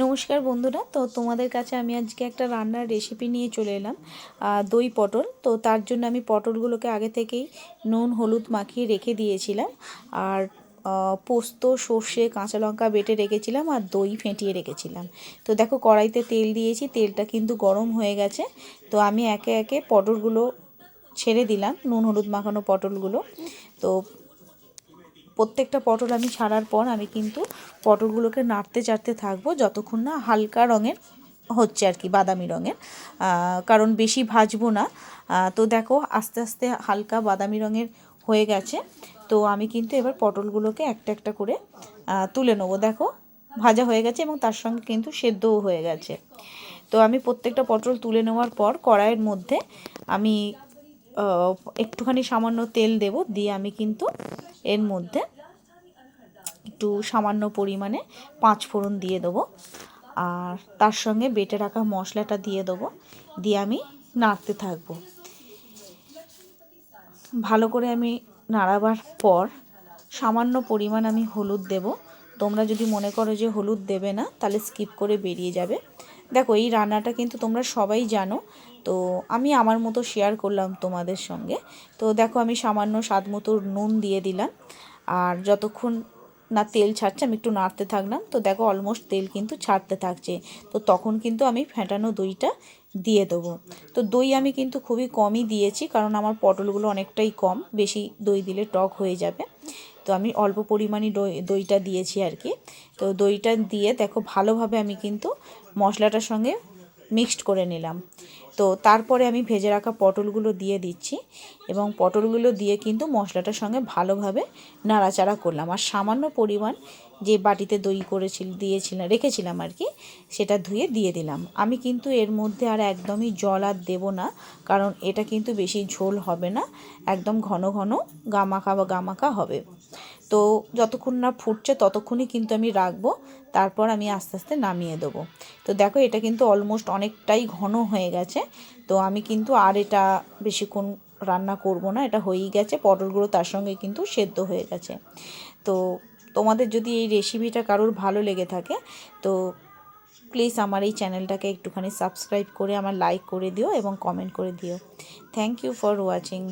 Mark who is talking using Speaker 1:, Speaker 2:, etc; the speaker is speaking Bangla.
Speaker 1: নমস্কার বন্ধুরা, তো তোমাদের কাছে আমি আজকে একটা রান্নার রেসিপি নিয়ে চলে এলাম। দই পটল। তো তার জন্য আমি পটলগুলোকে আগে থেকেই নুন হলুদ মাখিয়ে রেখে দিয়েছিলাম। আর পোস্ত সর্ষে কাঁচা লঙ্কা বেটে রেখেছিলাম আর দই ফেটিয়ে রেখেছিলাম। তো দেখো কড়াইতে তেল দিয়েছি, তেলটা কিন্তু গরম হয়ে গেছে। তো আমি একে একে পটলগুলো ছেড়ে দিলাম, নুন হলুদ মাখানো পটলগুলো। তো প্রত্যেকটা পটল আমি ছাড়ার পর আমি কিন্তু পটলগুলোকে নাড়তে চাড়তে থাকবো যতক্ষণ না হালকা রঙের হচ্ছে আর কি, বাদামি রঙের। কারণ বেশি ভাজবো না। তো দেখো আস্তে আস্তে হালকা বাদামি রঙের হয়ে গেছে। তো আমি কিন্তু এবার পটলগুলোকে একটা একটা করে তুলে নেবো। দেখো ভাজা হয়ে গেছে এবং তার সঙ্গে কিন্তু সেদ্ধও হয়ে গেছে। তো আমি প্রত্যেকটা পটল তুলে নেওয়ার পর কড়াইয়ের মধ্যে আমি একটুখানি সামান্য তেল দেব, দিয়ে আমি কিন্তু এর মধ্যে একটু সামান্য পরিমাণে 5 ফোড়ন দিয়ে দেবো। আর তার সঙ্গে বেটে রাখা মশলাটা দিয়ে দেবো, দিয়ে আমি নাড়তে থাকবো। ভালো করে আমি নাড়াবার পর সামান্য পরিমাণ আমি হলুদ দেব। তোমরা যদি মনে করো যে হলুদ দেবে না, তাহলে স্কিপ করে বেরিয়ে যাবে। দেখো এই রান্নাটা কিন্তু তোমরা সবাই জানো, তো আমি আমার মতো শেয়ার করলাম তোমাদের সঙ্গে। তো দেখো আমি সামান্য স্বাদ মতো নুন দিয়ে দিলাম। আর যতক্ষণ না তেল ছাড়ছে আমি একটু নাড়তে থাকলাম। তো দেখো অলমোস্ট তেল কিন্তু ছাড়তে থাকছে। তো তখন কিন্তু আমি ফেটানো দইটা দিয়ে দেবো। তো দই আমি কিন্তু খুবই কমই দিয়েছি, কারণ আমার পটলগুলো অনেকটাই কম, বেশি দই দিলে টক হয়ে যাবে। তো আমি অল্প পরিমাণই দইটা দিয়েছি আর কি। তো দইটা দিয়ে দেখো ভালোভাবে আমি কিন্তু মশলাটার সঙ্গে মিক্সড করে নিলাম। তো তারপরে আমি ভেজে রাখা পটলগুলো দিয়ে দিচ্ছি এবং পটলগুলো দিয়ে কিন্তু মশলাটার সঙ্গে ভালোভাবে নাড়াচাড়া করলাম। আর সামান্য পরিমাণ যে বাটিতে দই রেখেছিলাম আর কি, সেটা ধুয়ে দিয়ে দিলাম। আমি কিন্তু এর মধ্যে আর একদমই জল আর দেবো না, কারণ এটা কিন্তু বেশি ঝোল হবে না, একদম ঘন ঘন গামাখা হবে। তো যতক্ষণ না ফুটছে ততক্ষণই কিন্তু আমি রাখবো, তারপর আমি আস্তে আস্তে নামিয়ে দেবো। তো দেখো এটা কিন্তু অলমোস্ট অনেকটাই ঘন হয়ে গেছে। তো আমি কিন্তু আর এটা বেশিক্ষণ রান্না করব না, এটা হয়েই গেছে, পটলগুলো তার সঙ্গে কিন্তু সেদ্ধ হয়ে গেছে। তো তোমাদের যদি এই রেসিপিটা কারোর ভালো লেগে থাকে, তো প্লিজ আমার এই চ্যানেলটাকে একটুখানি সাবস্ক্রাইব করে আমার লাইক করে দিও এবং কমেন্ট করে দিও। Thank you for watching.